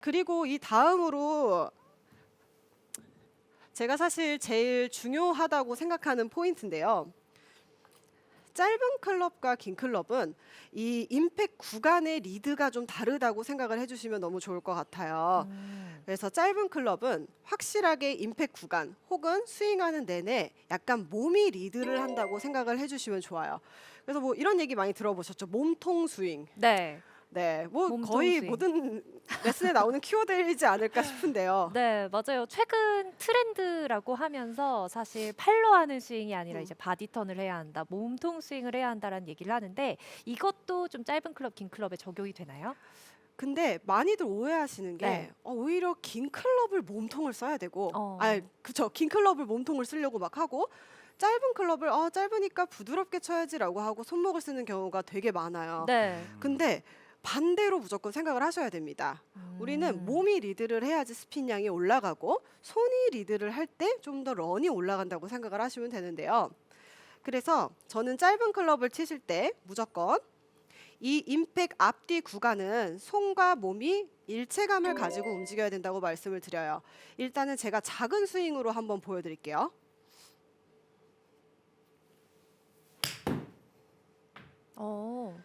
그리고 이 다음으로 제가 사실 제일 중요하다고 생각하는 포인트인데요. 짧은 클럽과 긴 클럽은 이 임팩 구간의 리드가 좀 다르다고 생각을 해주시면 너무 좋을 것 같아요. 그래서 짧은 클럽은 확실하게 임팩 구간 혹은 스윙하는 내내 약간 몸이 리드를 한다고 생각을 해주시면 좋아요. 그래서 뭐 이런 얘기 많이 들어보셨죠? 몸통 스윙. 네, 네, 뭐 몸통 거의 스윙. 모든 레슨에 나오는 키워드이지 않을까 싶은데요. 네, 맞아요. 최근 트렌드라고 하면서 사실 팔로 하는 스윙이 아니라 음. 이제 바디 턴을 해야 한다, 몸통 스윙을 해야 한다라는 얘기를 하는데 이것도 좀 짧은 클럽, 긴 클럽에 적용이 되나요? 근데 많이들 오해하시는 게 네. 오히려 긴 클럽을 몸통을 써야 되고, 어, 그쵸, 긴 클럽을 몸통을 쓰려고 막 하고 짧은 클럽을 짧으니까 부드럽게 쳐야지라고 하고 손목을 쓰는 경우가 되게 많아요. 네. 근데 반대로 무조건 생각을 하셔야 됩니다. 우리는 음, 몸이 리드를 해야지 스핀량이 올라가고 손이 리드를 할 때 좀 더 런이 올라간다고 생각을 하시면 되는데요. 그래서 저는 짧은 클럽을 치실 때 무조건 이 임팩 앞뒤 구간은 손과 몸이 일체감을 가지고 움직여야 된다고 말씀을 드려요. 일단은 제가 작은 스윙으로 한번 보여드릴게요. 어,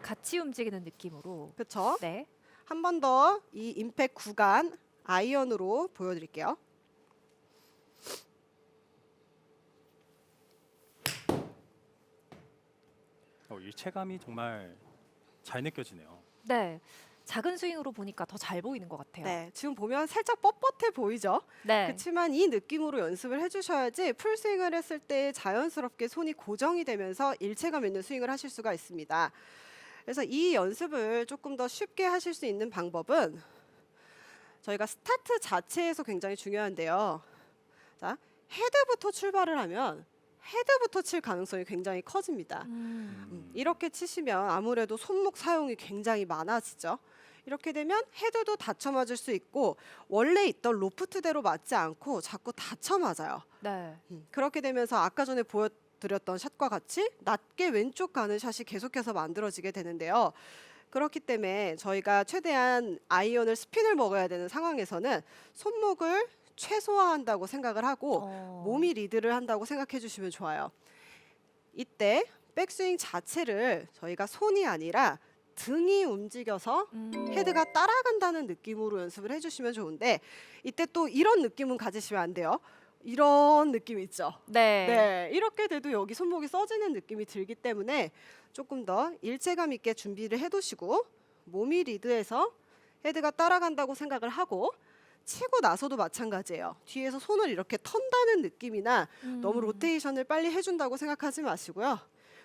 같이 움직이는 느낌으로. 그쵸? 네. 한 번 더 이 임팩 구간 아이언으로 보여드릴게요. 일체감이 정말 잘 느껴지네요. 네. 작은 스윙으로 보니까 더 잘 보이는 것 같아요. 네, 지금 보면 살짝 뻣뻣해 보이죠? 네. 그렇지만 이 느낌으로 연습을 해주셔야지 풀스윙을 했을 때 자연스럽게 손이 고정이 되면서 일체감 있는 스윙을 하실 수가 있습니다. 그래서 이 연습을 조금 더 쉽게 하실 수 있는 방법은 저희가 스타트 자체에서 굉장히 중요한데요. 자, 헤드부터 출발을 하면 헤드부터 칠 가능성이 굉장히 커집니다. 이렇게 치시면 아무래도 손목 사용이 굉장히 많아지죠. 이렇게 되면 헤드도 다쳐 맞을 수 있고 원래 있던 로프트대로 맞지 않고 자꾸 다쳐 맞아요. 네. 그렇게 되면서 아까 전에 보여드렸던 샷과 같이 낮게 왼쪽 가는 샷이 계속해서 만들어지게 되는데요. 그렇기 때문에 저희가 최대한 아이언을 스핀을 먹어야 되는 상황에서는 손목을 최소화한다고 생각을 하고 몸이 리드를 한다고 생각해 주시면 좋아요. 이때 백스윙 자체를 저희가 손이 아니라 등이 움직여서 헤드가 따라간다는 느낌으로 연습을 해주시면 좋은데 이때 또 이런 느낌은 가지시면 안 돼요. 이런 느낌 있죠. 네. 네, 이렇게 돼도 여기 손목이 써지는 느낌이 들기 때문에 조금 더 일체감 있게 준비를 해두시고 몸이 리드해서 헤드가 따라간다고 생각을 하고 치고 나서도 마찬가지예요. 뒤에서 손을 이렇게 턴다는 느낌이나 너무 로테이션을 빨리 해준다고 생각하지 마시고요.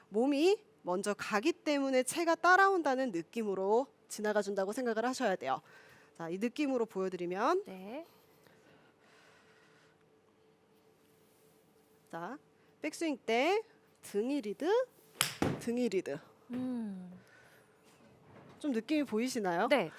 몸이 먼저 가기 때문에 채가 따라온다는 느낌으로 지나가 준다고 생각을 하셔야 돼요. 자, 이 느낌으로 보여드리면 네. 자, 백스윙 때 등이 리드, 등이 리드. 좀 느낌이 보이시나요? 네,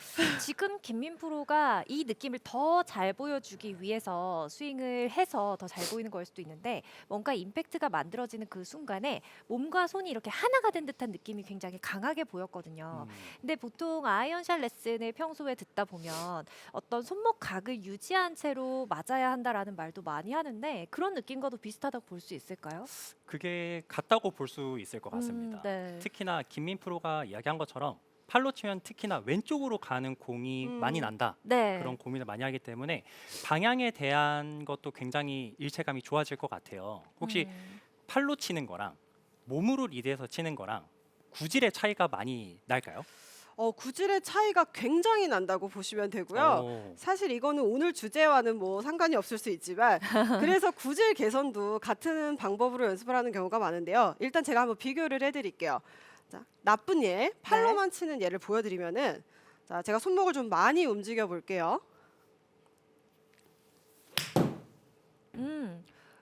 지금 김민 프로가 이 느낌을 더 잘 보여주기 위해서 스윙을 해서 더 잘 보이는 걸 수도 있는데 뭔가 임팩트가 만들어지는 그 순간에 몸과 손이 이렇게 하나가 된 듯한 느낌이 굉장히 강하게 보였거든요. 근데 보통 아이언샷 레슨을 평소에 듣다 보면 어떤 손목 각을 유지한 채로 맞아야 한다라는 말도 많이 하는데 그런 느낌과도 비슷하다고 볼 수 있을까요? 그게 같다고 볼 수 있을 것 같습니다. 네. 특히나 김민 프로가 이야기한 것처럼 팔로 치면 특히나 왼쪽으로 가는 공이 많이 난다. 네. 그런 고민을 많이 하기 때문에 방향에 대한 것도 굉장히 일체감이 좋아질 것 같아요. 혹시 팔로 치는 거랑 몸으로 리드해서 치는 거랑 구질의 차이가 많이 날까요? 구질의 차이가 굉장히 난다고 보시면 되고요. 오. 사실 이거는 오늘 주제와는 뭐 상관이 없을 수 있지만 그래서 구질 개선도 같은 방법으로 연습을 하는 경우가 많은데요. 일단 제가 한번 비교를 해드릴게요. 자, 나쁜 예, 팔로만 치는 예를 보여드리면은 자, 제가 손목을 좀 많이 움직여 볼게요.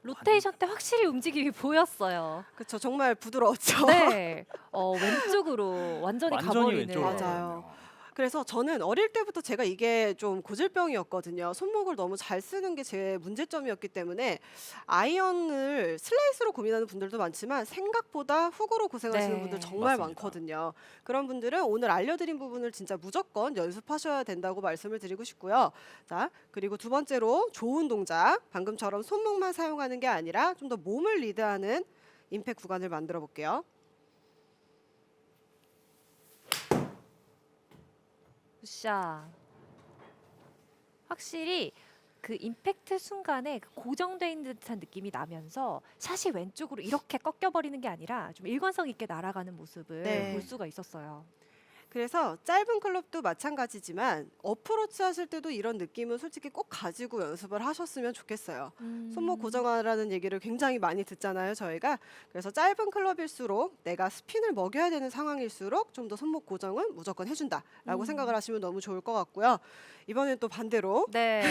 로테이션 때 확실히 움직임이 보였어요. 그렇죠, 정말 부드러웠죠. 네, 왼쪽으로 완전히 완전히 가버리는. 왼쪽으로 맞아요. 가거든요. 그래서 저는 어릴 때부터 제가 이게 좀 고질병이었거든요. 손목을 너무 잘 쓰는 게 제 문제점이었기 때문에 아이언을 슬라이스로 고민하는 분들도 많지만 생각보다 훅으로 고생하시는 네. 분들 정말 맞습니다. 많거든요. 그런 분들은 오늘 알려드린 부분을 진짜 무조건 연습하셔야 된다고 말씀을 드리고 싶고요. 자, 그리고 두 번째로 좋은 동작, 방금처럼 손목만 사용하는 게 아니라 좀 더 몸을 리드하는 임팩트 구간을 만들어 볼게요. 굿샷. 확실히 그 임팩트 순간에 그 고정돼 있는 듯한 느낌이 나면서 샷이 왼쪽으로 이렇게 꺾여버리는 게 아니라 좀 일관성 있게 날아가는 모습을 네. 볼 수가 있었어요. 그래서 짧은 클럽도 마찬가지지만 어프로치 하실 때도 이런 느낌은 솔직히 꼭 가지고 연습을 하셨으면 좋겠어요. 손목 고정하라는 얘기를 굉장히 많이 듣잖아요, 저희가. 그래서 짧은 클럽일수록 내가 스핀을 먹여야 되는 상황일수록 좀 더 손목 고정은 무조건 해준다라고 생각을 하시면 너무 좋을 것 같고요. 이번엔 또 반대로 네,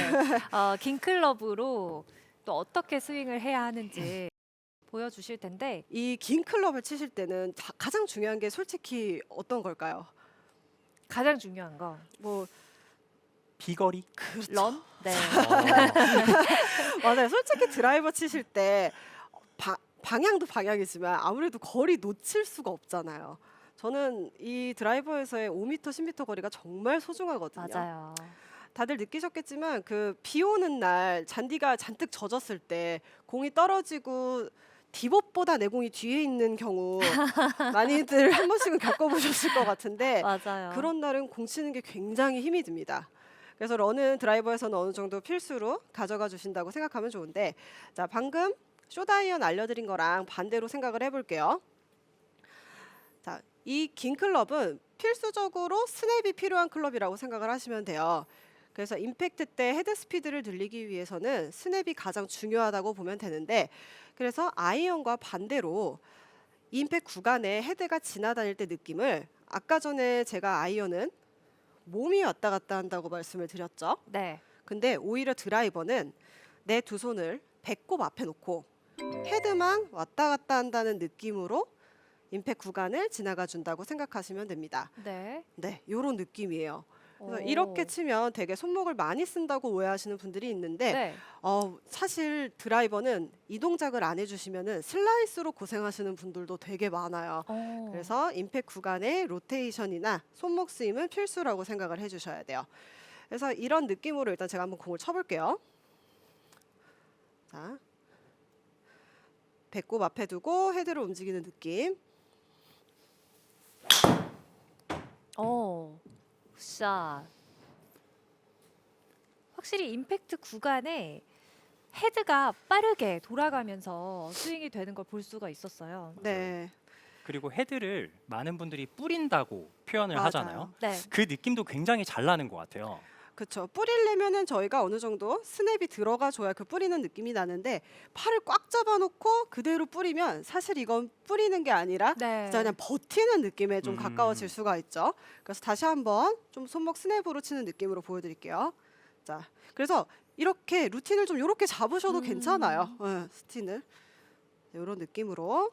긴 클럽으로 또 어떻게 스윙을 해야 하는지 보여주실 텐데 이 긴 클럽을 치실 때는 가장 중요한 게 솔직히 어떤 걸까요? 가장 중요한 거 뭐 비거리. 런? 네. 맞아요. 솔직히 드라이버 치실 때 방향도 방향이지만 아무래도 거리 놓칠 수가 없잖아요. 저는 이 드라이버에서의 5m, 10m 거리가 정말 소중하거든요. 맞아요. 다들 느끼셨겠지만 그 비 오는 날 잔디가 잔뜩 젖었을 때 공이 떨어지고 디봇보다 내 공이 뒤에 있는 경우 많이들 한 번씩은 겪어보셨을 것 같은데 맞아요. 그런 날은 공 치는 게 굉장히 힘이 듭니다. 그래서 런은 드라이버에서는 어느 정도 필수로 가져가 주신다고 생각하면 좋은데 자 방금 숏아이언 알려드린 거랑 반대로 생각을 해볼게요. 자, 이 긴 클럽은 필수적으로 스냅이 필요한 클럽이라고 생각을 하시면 돼요. 그래서 임팩트 때 헤드 스피드를 늘리기 위해서는 스냅이 가장 중요하다고 보면 되는데 그래서 아이언과 반대로 임팩트 구간에 헤드가 지나다닐 때 느낌을 아까 전에 제가 아이언은 몸이 왔다 갔다 한다고 말씀을 드렸죠. 네. 근데 오히려 드라이버는 내 두 손을 배꼽 앞에 놓고 헤드만 왔다 갔다 한다는 느낌으로 임팩트 구간을 지나가 준다고 생각하시면 됩니다. 네. 네, 이런 느낌이에요. 그래서 오. 이렇게 치면 되게 손목을 많이 쓴다고 오해하시는 분들이 있는데 네. 사실 드라이버는 이 동작을 안 해주시면은 슬라이스로 고생하시는 분들도 되게 많아요. 그래서 임팩트 구간의 로테이션이나 손목 쓰임은 필수라고 생각을 해주셔야 돼요. 그래서 이런 느낌으로 일단 제가 한번 공을 쳐볼게요. 자, 배꼽 앞에 두고 헤드를 움직이는 느낌. 굿샷. 확실히 임팩트 구간에 헤드가 빠르게 돌아가면서 스윙이 되는 걸 볼 수가 있었어요. 네, 그리고 헤드를 많은 분들이 뿌린다고 표현을 맞아요. 하잖아요. 네. 그 느낌도 굉장히 잘 나는 것 같아요. 그렇죠. 뿌리려면은 저희가 어느 정도 스냅이 들어가 줘야 그 뿌리는 느낌이 나는데 팔을 꽉 잡아놓고 그대로 뿌리면 사실 이건 뿌리는 게 아니라 네. 진짜 그냥 버티는 느낌에 좀 음. 가까워질 수가 있죠. 그래서 다시 한번 좀 손목 스냅으로 치는 느낌으로 보여드릴게요. 자, 그래서 이렇게 루틴을 좀 이렇게 잡으셔도 괜찮아요. 스틴을 이런 느낌으로.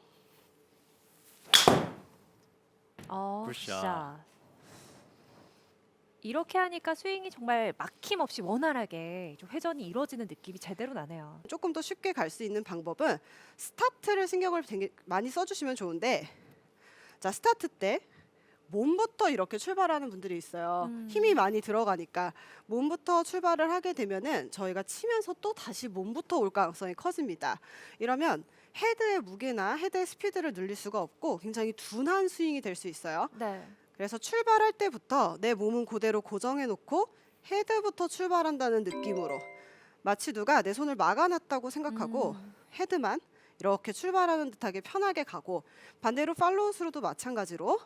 굿샷. 굿샷. 이렇게 하니까 스윙이 정말 막힘없이 원활하게 좀 회전이 이루어지는 느낌이 제대로 나네요. 조금 더 쉽게 갈 수 있는 방법은 스타트를 신경을 되게 많이 써주시면 좋은데 자 스타트 때 몸부터 이렇게 출발하는 분들이 있어요. 힘이 많이 들어가니까 몸부터 출발을 하게 되면은 저희가 치면서 또 다시 몸부터 올 가능성이 커집니다. 이러면 헤드의 무게나 헤드의 스피드를 늘릴 수가 없고 굉장히 둔한 스윙이 될 수 있어요. 네. 그래서 출발할 때부터 내 몸은 그대로 고정해 놓고 헤드부터 출발한다는 느낌으로 마치 누가 내 손을 막아놨다고 생각하고 헤드만 이렇게 출발하는 듯하게 편하게 가고 반대로 팔로우 스루도 마찬가지로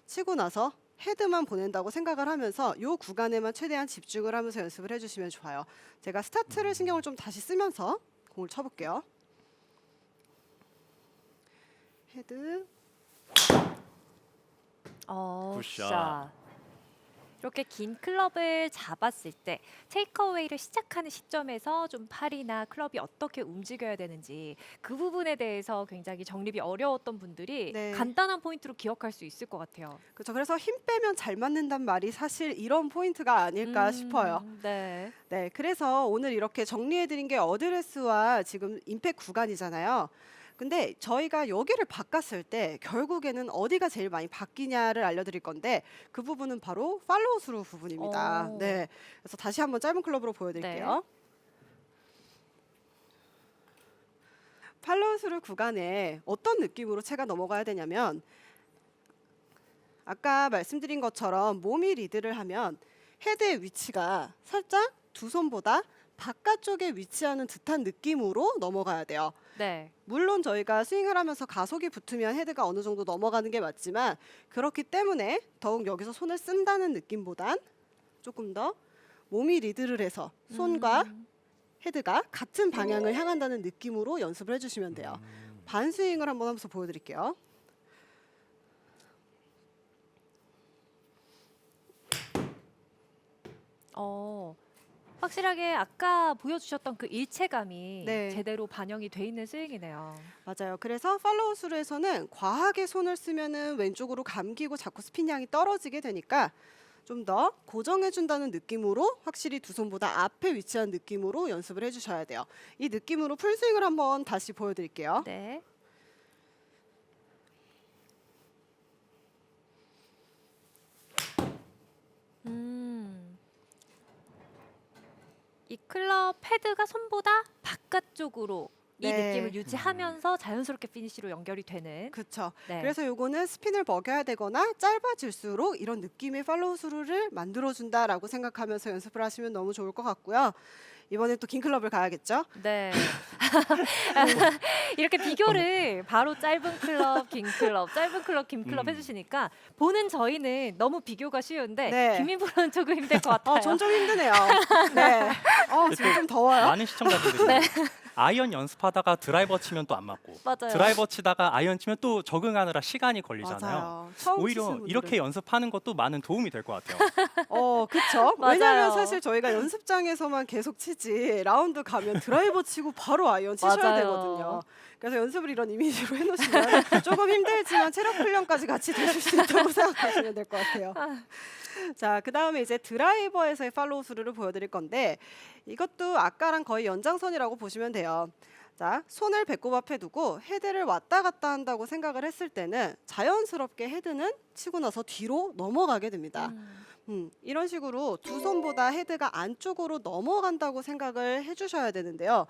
치고 나서 헤드만 보낸다고 생각을 하면서 이 구간에만 최대한 집중을 하면서 연습을 해주시면 좋아요. 제가 스타트를 신경을 좀 다시 쓰면서 공을 쳐볼게요. 헤드. 굿샷. 굿샷. 이렇게 긴 클럽을 잡았을 때 테이크어웨이를 시작하는 시점에서 좀 팔이나 클럽이 어떻게 움직여야 되는지 그 부분에 대해서 굉장히 정립이 어려웠던 분들이 네. 간단한 포인트로 기억할 수 있을 것 같아요. 그렇죠. 그래서 힘 빼면 잘 맞는단 말이 사실 이런 포인트가 아닐까 싶어요. 네. 네, 그래서 오늘 이렇게 정리해드린 게 어드레스와 지금 임팩 구간이잖아요. 근데 저희가 여기를 바꿨을 때 결국에는 어디가 제일 많이 바뀌냐를 알려드릴 건데 그 부분은 바로 팔로우 스루 부분입니다. 오. 네, 그래서 다시 한번 짧은 클럽으로 보여드릴게요. 팔로우 스루 구간에 어떤 느낌으로 채가 넘어가야 되냐면 아까 말씀드린 것처럼 몸이 리드를 하면 헤드의 위치가 살짝 두 손보다 바깥쪽에 위치하는 듯한 느낌으로 넘어가야 돼요. 네. 물론 저희가 스윙을 하면서 가속이 붙으면 헤드가 어느 정도 넘어가는 게 맞지만 그렇기 때문에 더욱 여기서 손을 쓴다는 느낌보단 조금 더 몸이 리드를 해서 손과 헤드가 같은 방향을 향한다는 느낌으로 연습을 해주시면 돼요. 반스윙을 한번 하면서 보여드릴게요. 확실하게 아까 보여주셨던 그 일체감이 네. 제대로 반영이 돼 있는 스윙이네요. 맞아요. 그래서 팔로우 스루에서는 과하게 손을 쓰면은 왼쪽으로 감기고 자꾸 스핀 양이 떨어지게 되니까 좀 더 고정해준다는 느낌으로 확실히 두 손보다 앞에 위치한 느낌으로 연습을 해주셔야 돼요. 이 느낌으로 풀스윙을 한번 다시 보여드릴게요. 네. 이 클럽 헤드가 손보다 바깥쪽으로 이 네. 느낌을 유지하면서 자연스럽게 피니시로 연결이 되는. 그렇죠. 네. 그래서 요거는 스핀을 먹여야 되거나 짧아질수록 이런 느낌의 팔로우 스루를 만들어준다라고 생각하면서 연습을 하시면 너무 좋을 것 같고요. 이번엔 또 긴 클럽을 가야겠죠? 네. 이렇게 비교를 바로 짧은 클럽, 긴 클럽, 짧은 클럽, 긴 클럽 해주시니까 보는 저희는 너무 비교가 쉬운데 네. 김민 프로는 조금 힘들 것 같아요. 전 좀 힘드네요. 네. 지금 좀 더워요. 많은 시청자분들이 아이언 연습하다가 드라이버 치면 또 안 맞고 맞아요. 드라이버 치다가 아이언 치면 또 적응하느라 시간이 걸리잖아요. 맞아요. 처음 오히려 치시는 분들은. 이렇게 연습하는 것도 많은 도움이 될 것 같아요. 그쵸? 맞아요. 왜냐면 사실 저희가 연습장에서만 계속 치지 라운드 가면 드라이버 치고 바로 아이언 치셔야 맞아요. 되거든요. 그래서 연습을 이런 이미지로 해놓으시면 조금 힘들지만 체력 훈련까지 같이 되실 수 있다고 생각하시면 될 것 같아요. 자, 그 다음에 이제 드라이버에서의 팔로우 스루를 보여드릴 건데 이것도 아까랑 거의 연장선이라고 보시면 돼요. 자, 손을 배꼽 앞에 두고 헤드를 왔다 갔다 한다고 생각을 했을 때는 자연스럽게 헤드는 치고 나서 뒤로 넘어가게 됩니다. 이런 식으로 두 손보다 헤드가 안쪽으로 넘어간다고 생각을 해주셔야 되는데요.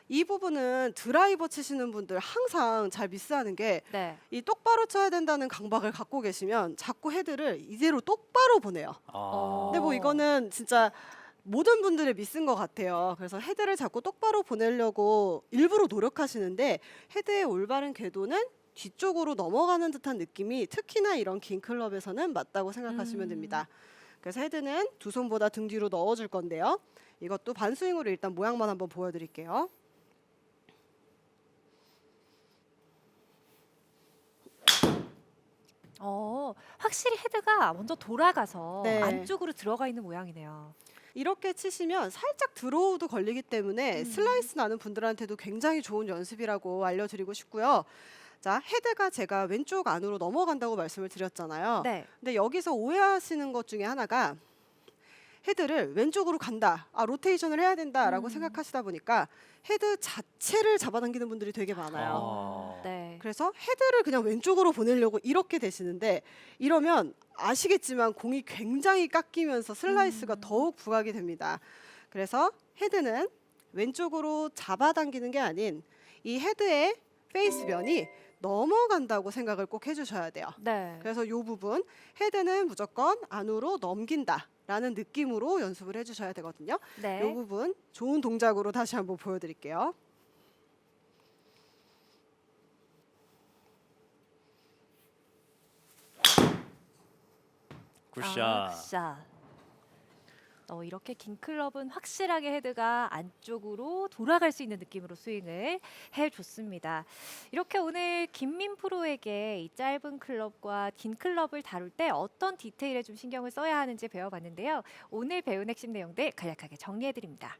이 부분은 드라이버 치시는 분들 항상 잘 미스하는 게 네. 이 똑바로 쳐야 된다는 강박을 갖고 계시면 자꾸 헤드를 이대로 똑바로 보내요. 근데 뭐 이거는 진짜 모든 분들의 미스인 것 같아요. 그래서 헤드를 자꾸 똑바로 보내려고 일부러 노력하시는데 헤드의 올바른 궤도는 뒤쪽으로 넘어가는 듯한 느낌이 특히나 이런 긴 클럽에서는 맞다고 생각하시면 됩니다. 그래서 헤드는 두 손보다 등 뒤로 넣어줄 건데요. 이것도 반스윙으로 일단 모양만 한번 보여드릴게요. 확실히 헤드가 먼저 돌아가서 네. 안쪽으로 들어가 있는 모양이네요. 이렇게 치시면 살짝 드로우도 걸리기 때문에 슬라이스 나는 분들한테도 굉장히 좋은 연습이라고 알려드리고 싶고요. 자, 헤드가 제가 왼쪽 안으로 넘어간다고 말씀을 드렸잖아요. 네. 근데 여기서 오해하시는 것 중에 하나가 헤드를 왼쪽으로 간다, 로테이션을 해야 된다라고 생각하시다 보니까 헤드 자체를 잡아당기는 분들이 되게 많아요. 네. 그래서 헤드를 그냥 왼쪽으로 보내려고 이렇게 되시는데 이러면 아시겠지만 공이 굉장히 깎이면서 슬라이스가 더욱 부각이 됩니다. 그래서 헤드는 왼쪽으로 잡아당기는 게 아닌 이 헤드의 페이스면이 넘어간다고 생각을 꼭 해주셔야 돼요. 네. 그래서 이 부분 헤드는 무조건 안으로 넘긴다라는 느낌으로 연습을 해주셔야 되거든요. 네. 이 부분 좋은 동작으로 다시 한번 보여드릴게요. 굿샷. 굿샷. 이렇게 긴 클럽은 확실하게 헤드가 안쪽으로 돌아갈 수 있는 느낌으로 스윙을 해줬습니다. 이렇게 오늘 김민 프로에게 이 짧은 클럽과 긴 클럽을 다룰 때 어떤 디테일에 좀 신경을 써야 하는지 배워봤는데요. 오늘 배운 핵심 내용들 간략하게 정리해드립니다.